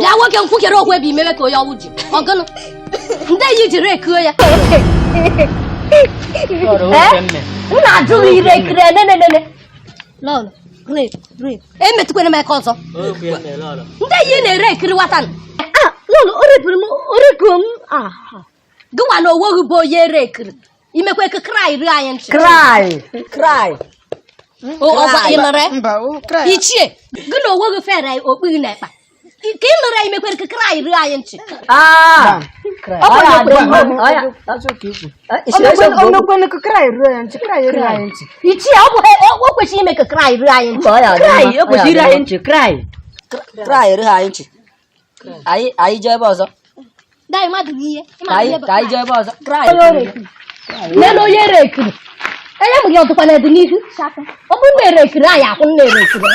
ya nwoke nkwukere okwe bụ imebe ka onye ọwụ ji ọgụnụ ndị yi jiri ekuo ya na-ajụ ire ekiri nenenene emetụkwere m aka ọzọ ndị yi na-ere ekiri watan gịnwa na onweghị bụ onye ere ekiri imekwa eke krai ri anyị ntị ichie gị na onweghị fere okpughi na ekpa ka ị mere imekwere ka krai ri anyị ntị ichie ọ kwesịrị ime ka krai ri anyị ntị anyị jee ebe ọzọ nene onye ere ekiri onye mụrụ ọtụkwa na-edi n'ihu ọ bụrụ na ere ekiri anyị akwụ na ere ekiri